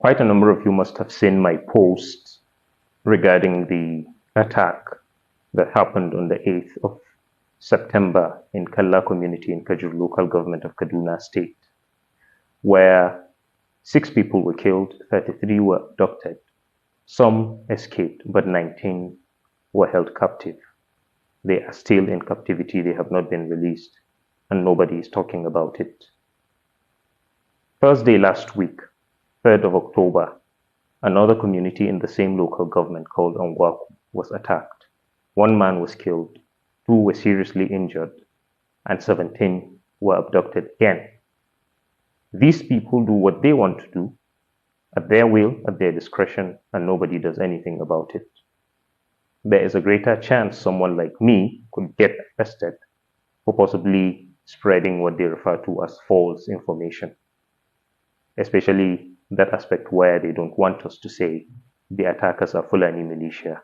Quite a number of you must have seen my posts regarding the attack that happened on the 8th of September in Kalla community in Kajur local government of Kaduna State, where 6 people were killed, 33 were abducted. Some escaped, but 19 were held captive. They are still in captivity, they have not been released, and nobody is talking about it. Thursday last week, 3rd of October, another community in the same local government called Ongwaku was attacked. 1 man was killed, 2 were seriously injured, and 17 were abducted again. These people do what they want to do, at their will, at their discretion, and nobody does anything about it. There is a greater chance someone like me could get arrested for possibly spreading what they refer to as false information, especially that aspect where they don't want us to say the attackers are Fulani militia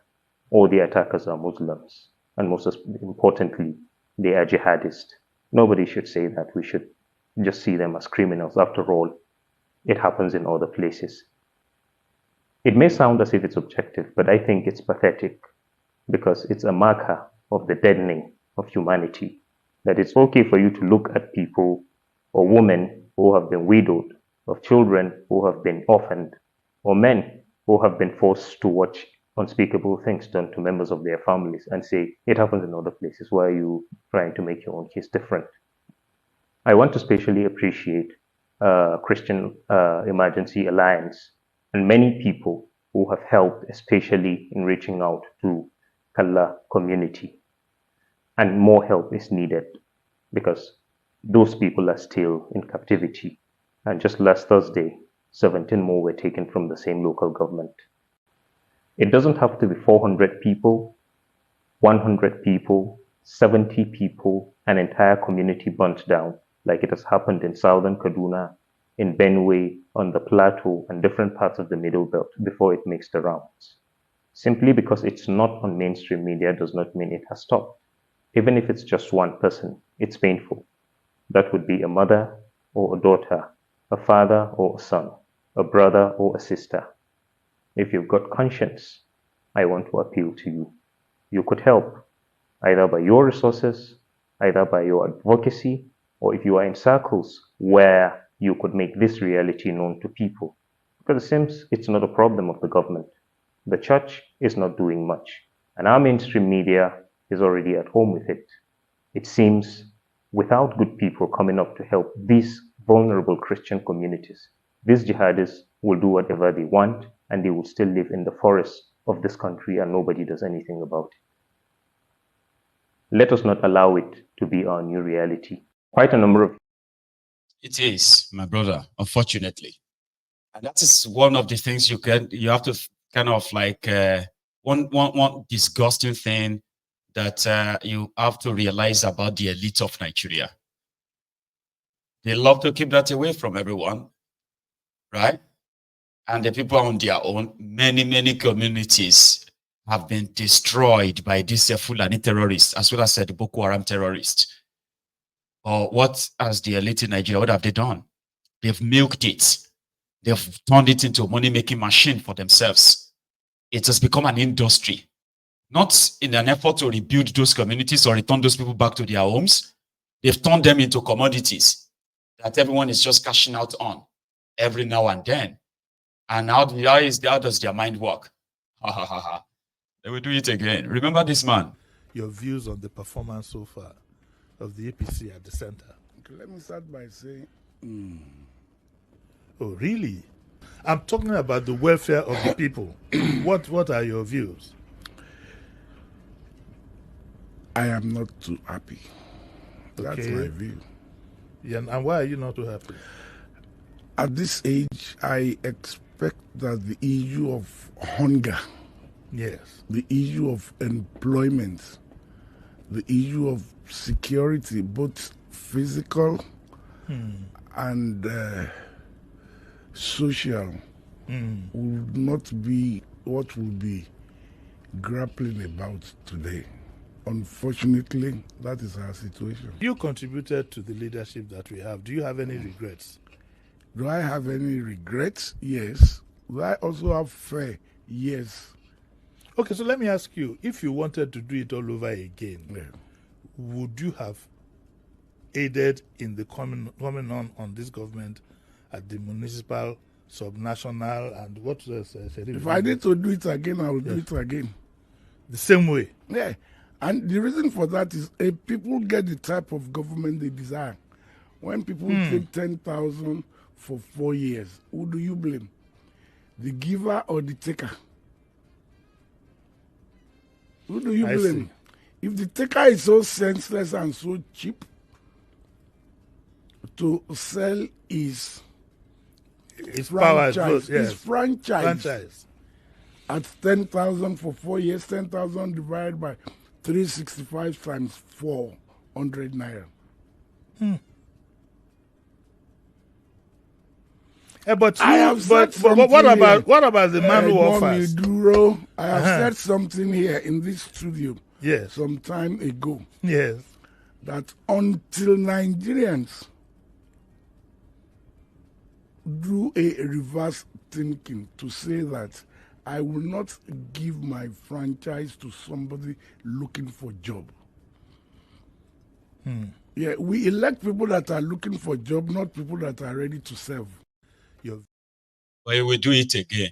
or the attackers are Muslims, and most importantly, they are jihadists. Nobody should say that. We should just see them as criminals. After all, it happens in other places. It may sound as if it's objective, but I think it's pathetic because it's a marker of the deadening of humanity, that it's okay for you to look at people or women who have been widowed, of children who have been orphaned, or men who have been forced to watch unspeakable things done to members of their families and say, it happens in other places. Why are you trying to make your own case different? I want to specially appreciate Christian Emergency Alliance and many people who have helped, especially in reaching out to Kalla community. And more help is needed because those people are still in captivity. And just last Thursday, 17 more were taken from the same local government. It doesn't have to be 400 people, 100 people, 70 people, an entire community burnt down, like it has happened in southern Kaduna, in Benue, on the plateau, and different parts of the Middle Belt before it makes the rounds. Simply because it's not on mainstream media does not mean it has stopped. Even if it's just one person, it's painful. That would be a mother or a daughter, a father or a son, a brother or a sister. If you've got conscience, I want to appeal to you. You could help, either by your resources, either by your advocacy, or if you are in circles where you could make this reality known to people. Because it seems it's not a problem of the government. The church is not doing much, and our mainstream media is already at home with it. It seems without good people coming up to help these vulnerable Christian communities, these jihadists will do whatever they want and they will still live in the forests of this country and nobody does anything about it. Let us not allow it to be our new reality. Quite a number of It is, my brother, unfortunately. And that is one of the things you have to kind of like one disgusting thing that you have to realize about the elite of Nigeria. They love to keep that away from everyone, right? And the people on their own, many communities have been destroyed by these Fulani terrorists, as well as the Boko Haram terrorists. Or what has the elite in Nigeria, what have they done? They've milked it. They've turned it into a money-making machine for themselves. It has become an industry, not in an effort to rebuild those communities or return those people back to their homes. They've turned them into commodities that everyone is just cashing out on every now and then. And how does their mind work? Ha ha ha ha. They will do it again. Remember this man. Your views on the performance so far of the APC at the center. Okay, let me start by saying, Oh, really? I'm talking about the welfare of the people. What are your views? I am not too happy. That's Okay. my view. Yeah, and why are you not too happy? At this age, I expect that the issue of hunger, Yes. the issue of employment, the issue of security, both physical and social, will not be what we'll be grappling about today. Unfortunately, that is our situation. You contributed to the leadership that we have. Do you have any regrets? Do I have any regrets? Yes. Will I also have fair? Yes. Okay, so let me ask you, if you wanted to do it all over again, Yeah. would you have aided in the coming on this government at the municipal, subnational, and what else? If I need to do it again, I will do it again. The same way. Yeah. And the reason for that is people get the type of government they desire. When people take 10,000 for 4 years, who do you blame? The giver or the taker? Who do you blame? If the taker is so senseless and so cheap to sell his franchise, his franchise at 10,000 for 4 years, 10,000 divided by 365 times 400 naira. But I have said what about the man who offers? I have said something here in this studio some time ago. Yes. That until Nigerians do a reverse thinking to say that I will not give my franchise to somebody looking for job. Yeah, we elect people that are looking for job, not people that are ready to serve. But you will do it again.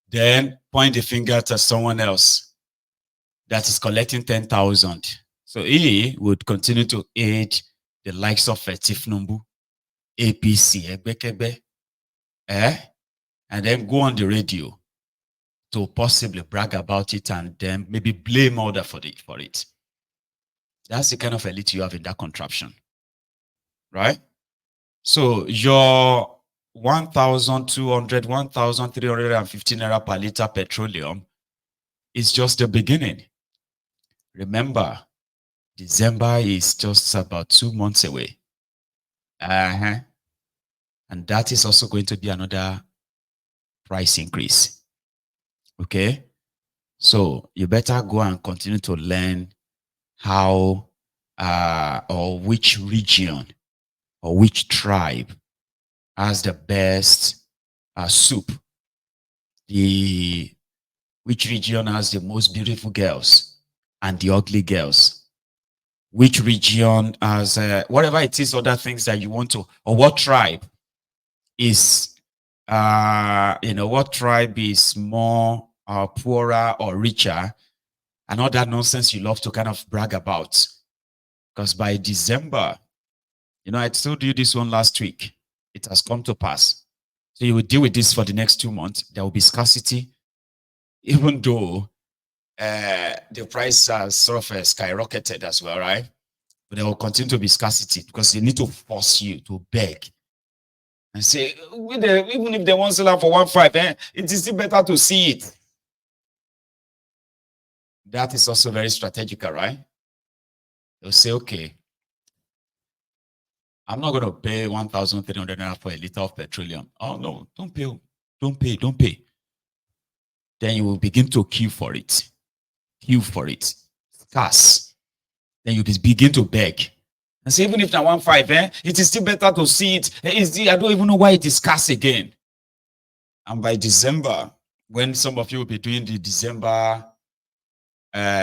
Then point the finger at someone else that is collecting 10,000. So he would continue to aid the likes of Tifnumbu, APC, Egbekebe, and then go on the radio to possibly brag about it and then maybe blame other for it. That's the kind of elite you have in that contraption, right? So your 1,200, 1,350 naira per liter petroleum is just the beginning. Remember, December is just about 2 months away. And that is also going to be another price increase. Okay? So you better go and continue to learn how or which region or which tribe has the best soup. Which region has the most beautiful girls and the ugly girls? Which region has whatever it is, other things that you want to, or what tribe is what tribe is more poorer or richer, and all that nonsense you love to kind of brag about. Because by December, I told you this one last week, it has come to pass. So you will deal with this for the next 2 months. There will be scarcity, even though the price has sort of skyrocketed as well, right? But there will continue to be scarcity because they need to force you to beg and say, even if they want to sell out for 1.5, it is still better to see it. That is also very strategical, right? They'll say, okay, I'm not going to pay 1,300 naira for a liter of petroleum. Oh, no, don't pay. Don't pay. Don't pay. Then you will begin to queue for it. Queue for it. Scarce. Then you begin to beg. And say, even if na 1.5, it is still better to see it. I don't even know why it is scarce again. And by December, when some of you will be doing the December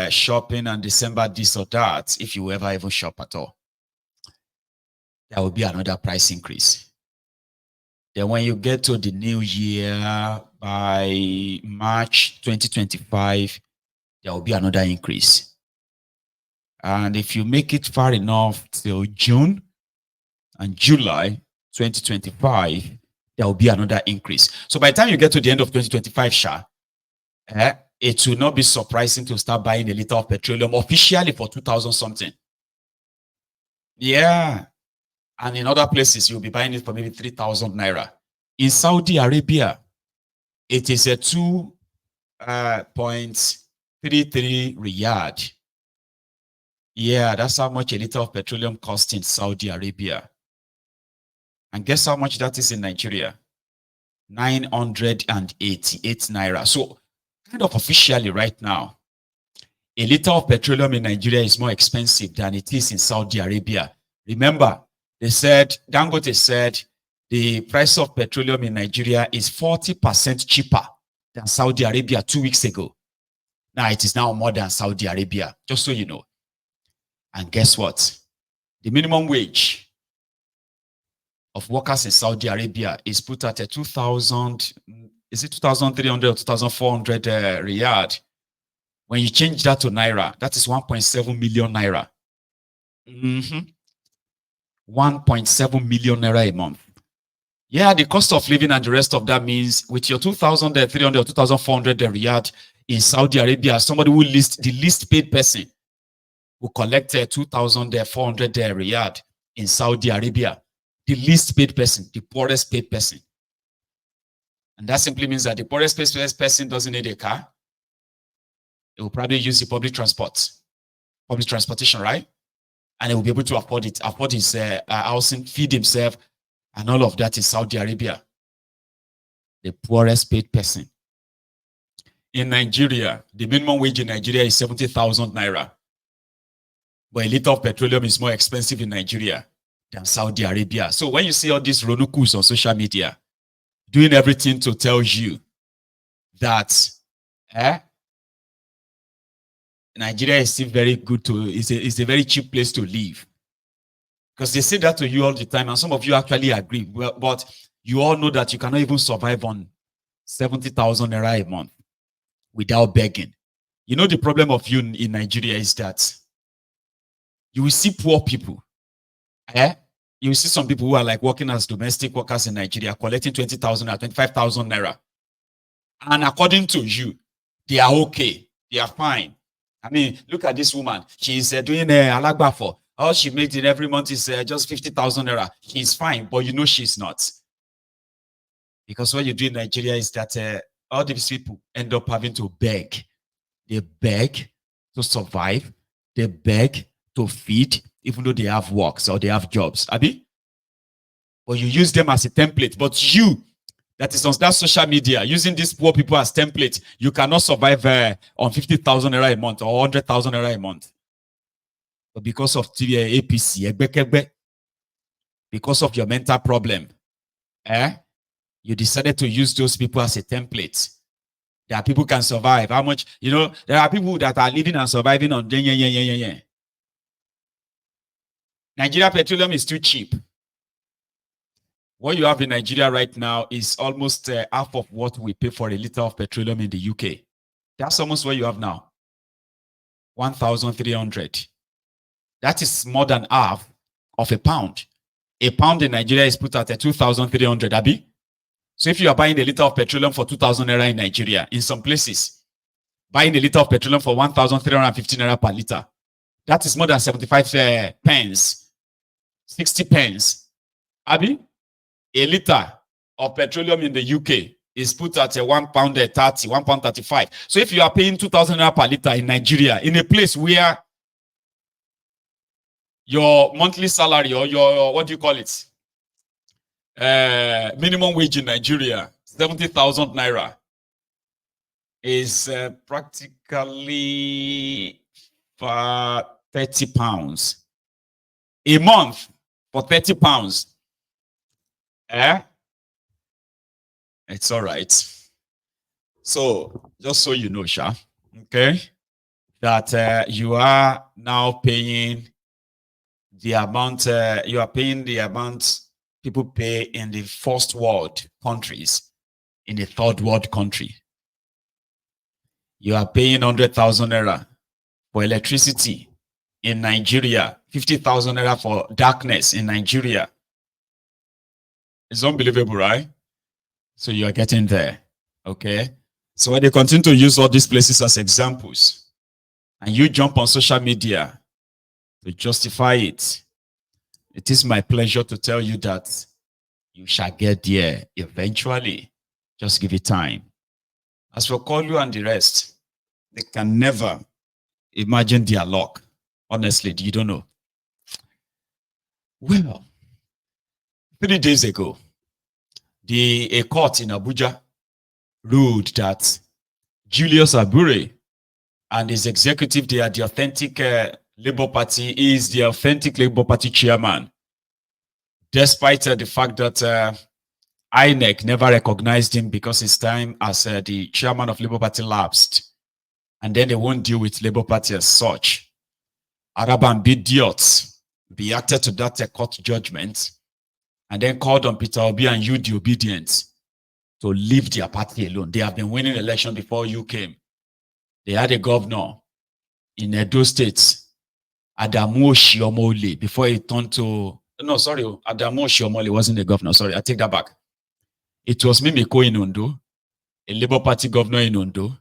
shopping and December this or that, if you ever even shop at all, there will be another price increase. Then when you get to the new year, by March 2025, there will be another increase. And if you make it far enough till June and July 2025, there will be another increase. So by the time you get to the end of 2025, it will not be surprising to start buying a liter of petroleum officially for 2,000 something. Yeah. And in other places, you'll be buying it for maybe 3,000 naira. In Saudi Arabia, it is a 2.33 riyad. Yeah, that's how much a liter of petroleum costs in Saudi Arabia. And guess how much that is in Nigeria? 988 naira. So, kind of officially right now, a liter of petroleum in Nigeria is more expensive than it is in Saudi Arabia. Remember, Dangote said the price of petroleum in Nigeria is 40% cheaper than Saudi Arabia 2 weeks ago. Now it is now more than Saudi Arabia, just so you know. And guess what? The minimum wage of workers in Saudi Arabia is put at a 2,000, is it 2,300 or 2,400 riyad? When you change that to Naira, that is 1.7 million Naira. 1.7 million Naira a month. Yeah, the cost of living and the rest of that means with your 2,300 or 2,400 riyad in Saudi Arabia, somebody who the least paid person who collected 2,400 riyad in Saudi Arabia, the least paid person, the poorest paid person. And that simply means that the poorest paid person doesn't need a car. It will probably use the public transportation, right? And he will be able to afford it, afford his housing, feed himself, and all of that in Saudi Arabia. The poorest paid person. In Nigeria, the minimum wage in Nigeria is 70,000 Naira. But a liter of petroleum is more expensive in Nigeria than Saudi Arabia. So when you see all these ronukus on social media, doing everything to tell you that Nigeria is still very good it's a very cheap place to live. Because they say that to you all the time, and some of you actually agree. Well, but you all know that you cannot even survive on 70,000 Naira a month without begging. You know, the problem of you in Nigeria is that you will see poor people. You will see some people who are like working as domestic workers in Nigeria, collecting 20,000 or 25,000 Naira. And according to you, they are okay. They are fine. I mean, look at this woman. She's doing alagba for. All she makes in every month is just 50,000 Naira. She's fine, but you know she's not. Because what you do in Nigeria is that all these people end up having to beg. They beg to survive. They beg to feed, even though they have works or they have jobs. Abi? But you use them as a template. But you, that is on that social media, using these poor people as template, you cannot survive on 50,000 Naira a month or 100,000 Naira a month. But because of APC, because of your mental problem, you decided to use those people as a template. There are people can survive. How much, you know, there are people that are living and surviving on Nigeria petroleum is too cheap. What you have in Nigeria right now is almost half of what we pay for a liter of petroleum in the UK. That's almost what you have now. 1,300. That is more than half of a pound. A pound in Nigeria is put at 2,300, Abi. So if you are buying a liter of petroleum for 2,000 Naira in Nigeria, in some places, buying a liter of petroleum for 1,350 Naira per liter, that is more than 75 pence, 60 pence. Abi, a liter of petroleum in the UK is put at £1.30, £1.35. So if you are paying 2,000 Naira per liter in Nigeria, in a place where your monthly salary or your, what do you call it? Minimum wage in Nigeria, 70,000 Naira, is practically for 30 pounds. A month for 30 pounds. It's all right. So, just so you know, Sha, okay, that you are now paying the amount, you are paying the amount people pay in the first world countries, in the third world country. You are paying 100,000 Naira for electricity in Nigeria, 50,000 Naira for darkness in Nigeria. It's unbelievable, right? So you are getting there, okay? So when they continue to use all these places as examples, and you jump on social media to justify it, it is my pleasure to tell you that you shall get there eventually. Just give it time. As for Kolu and the rest, they can never imagine their luck. Honestly, you don't know. Well, 3 days ago, a court in Abuja ruled that Julius Abure and his executive, they are the authentic Labour Party, is the authentic Labour Party chairman, despite the fact that INEC never recognized him because his time as the chairman of Labour Party lapsed, and then they won't deal with Labour Party as such. Araban idiots reacted to that court judgment and then called on Peter Obi and you, the obedient, to leave their party alone. They have been winning election before you came. They had a governor in Edo State, Adamu Oshiomole, before he turned to, no, sorry, Adamu Oshiomole wasn't the governor. Sorry, I take that back. It was Mimiko in Ondo, a Labour Party governor in Ondo.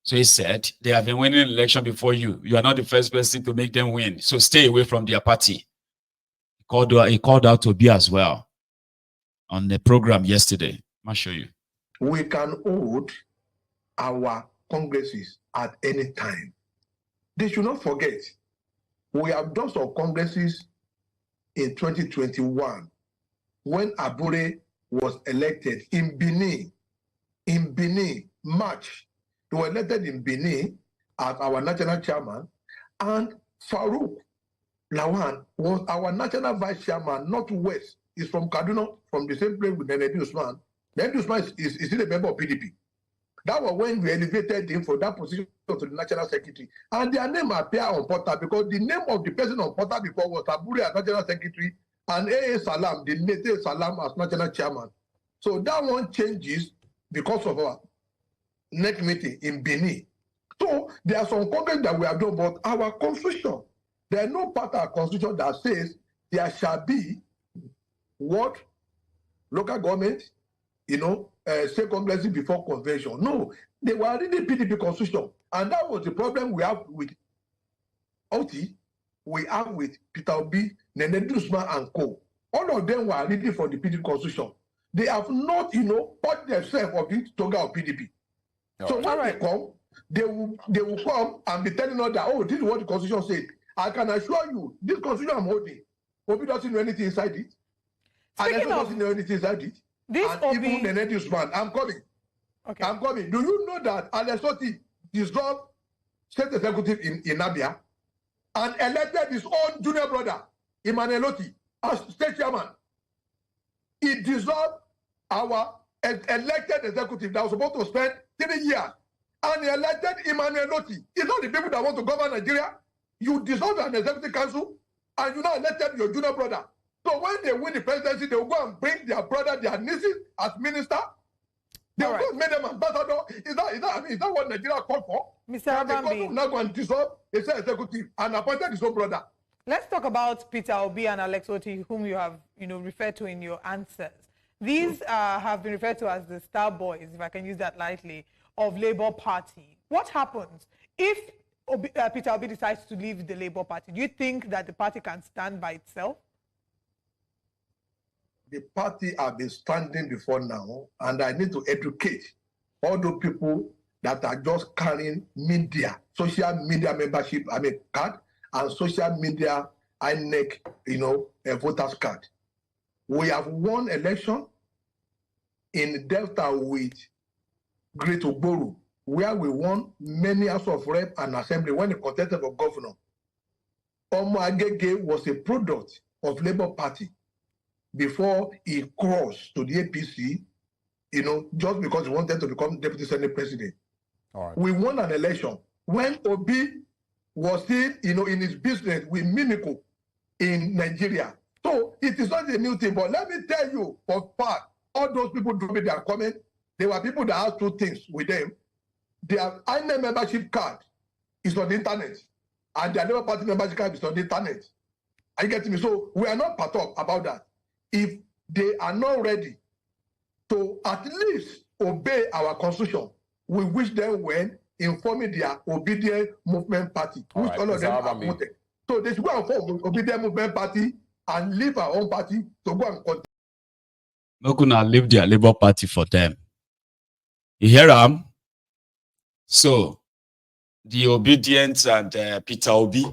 So he said, they have been winning election before you. You are not the first person to make them win. So stay away from their party. He called out Obi as well on the program yesterday. I'll show you. We can hold our congresses at any time. They should not forget, we have done some congresses in 2021 when Abure was elected in Benin. In Benin, March, they were elected in Benin as our national chairman, and Farouk Lawan was our national vice chairman, Northwest. He's from Kaduna, from the same place with Nenedi Usman. Nenedi Usman is still a member of PDP. That was when we elevated him from that position to the national secretary. And their name appear on portal because the name of the person on portal before was Abure as national secretary and A.A. Salam, the native Salam as national chairman. So that one changes because of our next meeting in Benin. So there are some congress that we have done, but our constitution, there is no part of our constitution that says there shall be what local government, state congresses before convention. No, they were already PDP constitution. And that was the problem we have with OT, we have with Peter Obi, Nenedi Usman and co. All of them were already from the PDP constitution. They have not, put themselves of the toga of PDP. So when they come, they will come and be telling us that, oh, this is what the constitution said. I can assure you, this constitution I'm holding, Obi doesn't know anything inside it. And Edo doesn't know anything inside it. This and Obi... even Nenedi Usman, I'm coming. Okay. I'm coming. Do you know that Alessoti dissolved state executive in Abia and elected his own junior brother, Emmanuel Oti, as state chairman? He dissolved our elected executive that was supposed to spend 3 years, and he elected Emmanuel Oti. It's not the people that want to govern Nigeria. You dissolved an executive council, and you now elected your junior brother. So when they win the presidency, they will go and bring their brother, their nieces as minister. They will go and make them ambassador. Is that what Nigeria called for? Mr. Abambi. Now go and dissolve a executive and appointed his own brother. Let's talk about Peter Obi and Alex Oti, whom you have, referred to in your answers. These have been referred to as the star boys, if I can use that lightly, of Labour Party. What happens if Peter Obi decides to leave the Labour Party? Do you think that the party can stand by itself? The party have been standing before now, and I need to educate all those people that are just carrying media, social media membership, card, and social media INEC, voters card. We have won election in Delta with Great Ogboru, where we won many House of Rep and Assembly when he contested for governor. Omo Agege was a product of Labour Party before he crossed to the APC, just because he wanted to become Deputy Senate President. All right. We won an election when Obi was still, in his business with Mimiko in Nigeria. So it is not a new thing, but let me tell you for fact, all those people do me their comment, there were people that had 2 things with them. Their INEC membership card is on the internet, and their Labour Party membership card is on the internet. Are you getting me? So we are not part of about that. If they are not ready to at least obey our constitution, we wish them well in forming their obedient movement party, which all of them are voted. So they should go and form obedient movement party and leave our own party to go and contest. We're gonna leave their Labour Party for them. You hear them? So the obedient and Peter Obi,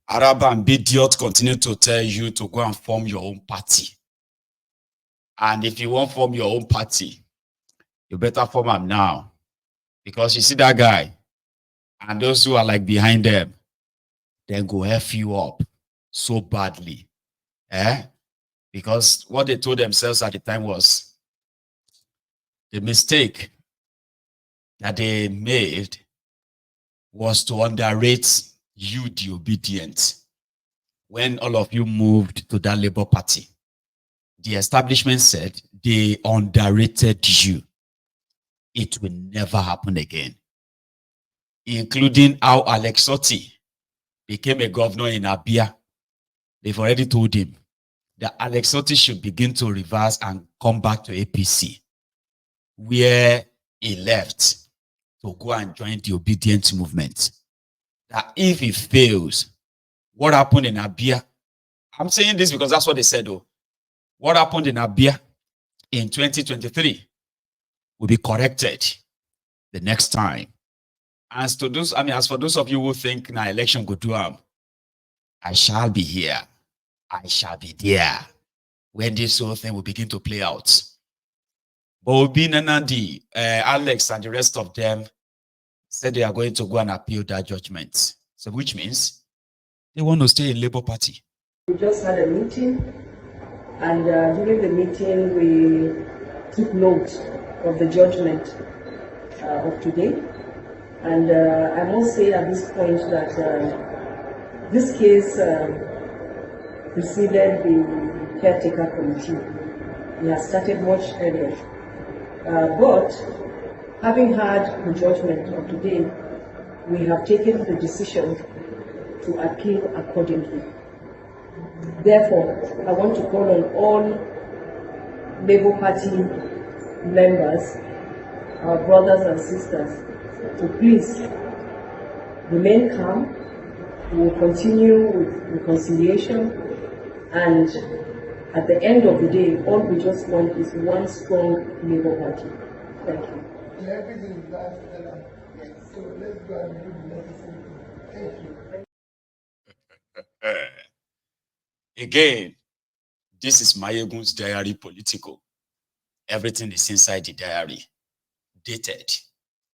Araba and Bidiot continue to tell you to go and form your own party. And if you want to form your own party, you better form them now. Because you see that guy, and those who are like behind them, they go F you up so badly. Because what they told themselves at the time was the mistake that they made was to underrate you, the obedient. When all of you moved to that Labour Party, the establishment said they underrated you. It will never happen again. Including how Alex Otti became a governor in Abia. They've already told him that Alex Otti should begin to reverse and come back to APC, where he left to go and join the obedient movement. That if he fails, what happened in Abia? I'm saying this because that's what they said, though. What happened in Abia in 2023 will be corrected the next time. As to those, as for those of you who think na election go do I shall be here. I shall be there when this whole thing will begin to play out. But Obi, Nanandi, Alex, and the rest of them said they are going to go and appeal that judgment. So, which means they want to stay in Labour Party. We just had a meeting, and during the meeting, we took note of the judgment of today. And I must say at this point that this case preceded the caretaker committee. It has started much earlier. But having had the judgment of today, we have taken the decision to appeal accordingly. Therefore, I want to call on all Labour Party members, our brothers and sisters, to please remain calm. We will continue with reconciliation, and at the end of the day, all we just want is one strong Labour Party. Thank you. So let's go and do the necessary thing. Thank you. Again, this is Mayegun's diary political. Everything is inside the diary, dated.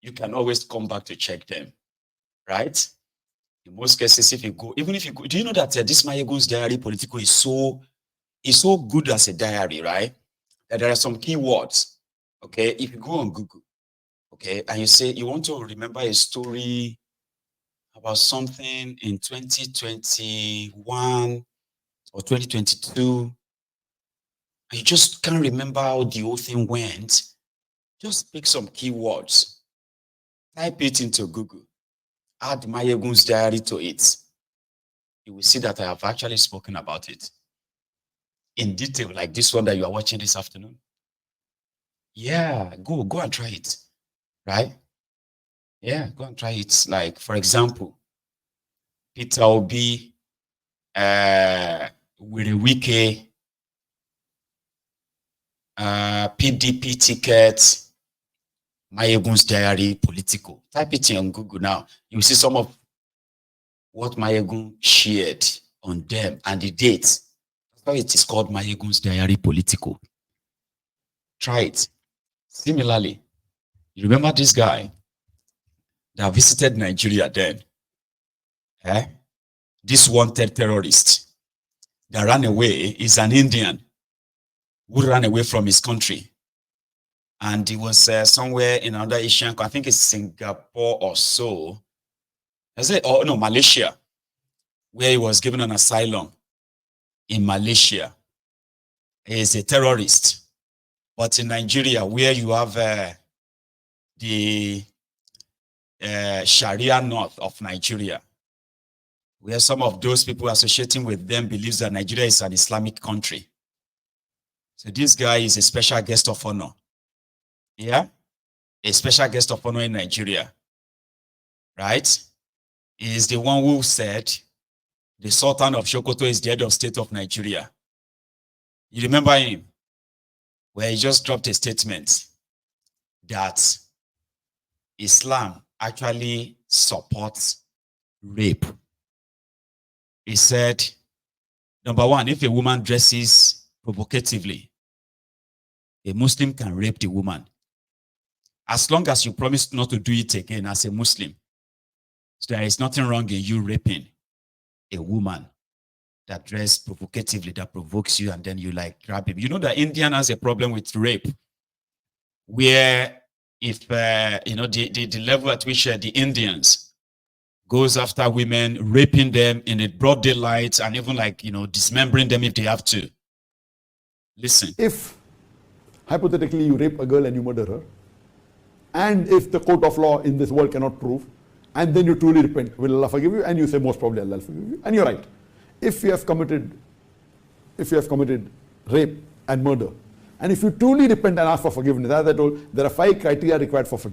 You can always come back to check them, right? In most cases, if you go, even if you go, do you know that this Mayegun's diary political is so good as a diary, right? That there are some keywords, okay? If you go on Google, okay, and you say you want to remember a story about something in 2021 or 2022, and you just can't remember how the whole thing went, just pick some keywords, type it into Google, add Mayegun's diary to it. You will see that I have actually spoken about it in detail, like this one that you are watching this afternoon. Yeah, go and try it, right? Yeah, go and try it. Like, for example, Peter Obi, Wike, PDP ticket, Mayegun's diary political. Type it in on Google now. You see some of what Mayegun shared on them and the dates. That's why it is called Mayegun's diary political. Try it. Similarly, you remember this guy that visited Nigeria then? This wanted terrorist that ran away is an Indian who ran away from his country. And he was somewhere in another Asian country, I think it's Singapore or so. I say, oh no, Malaysia, where he was given an asylum in Malaysia. He is a terrorist. But in Nigeria, where you have the Sharia north of Nigeria, where some of those people associating with them believes that Nigeria is an Islamic country. So this guy is a special guest of honor. Yeah? A special guest of honor in Nigeria. Right? He is the one who said the Sultan of Sokoto is the head of state of Nigeria. You remember him? Where he just dropped a statement that Islam actually supports rape. He said, number one, if a woman dresses provocatively, a Muslim can rape the woman. As long as you promise not to do it again as a Muslim. So there is nothing wrong in you raping a woman that dress provocatively, that provokes you, and then you like grab him. You know that Indian has a problem with rape, where if you know the level at which the Indians goes after women, raping them in a broad daylight, and even like, you know, dismembering them if they have to. Listen. If hypothetically you rape a girl and you murder her, and if the court of law in this world cannot prove, and then you truly repent, will Allah forgive you? And you say most probably Allah will forgive you, and you're right. If you have committed rape and murder, and if you truly repent and ask for forgiveness, as I told, there are 5 criteria required for forgiveness.